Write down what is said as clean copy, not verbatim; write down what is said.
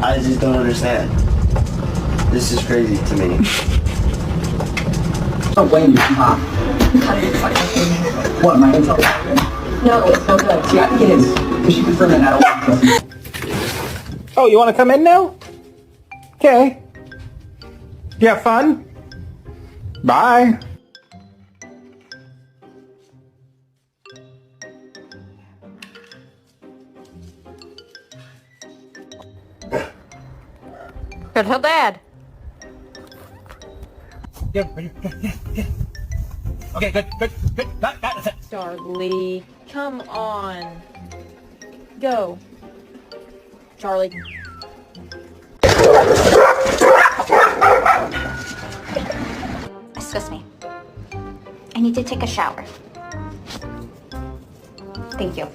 I just don't understand. This is crazy to me. Don't blame you, Mom. What, my intel? No, it's no good. Yeah, it is. Because you confirmed it at a Oh, you want to come in now? Okay. You have fun? Bye. Go tell Dad. Yeah. Okay, good. That's it. Charlie, come on. Go. Charlie. Excuse me. I need to take a shower. Thank you.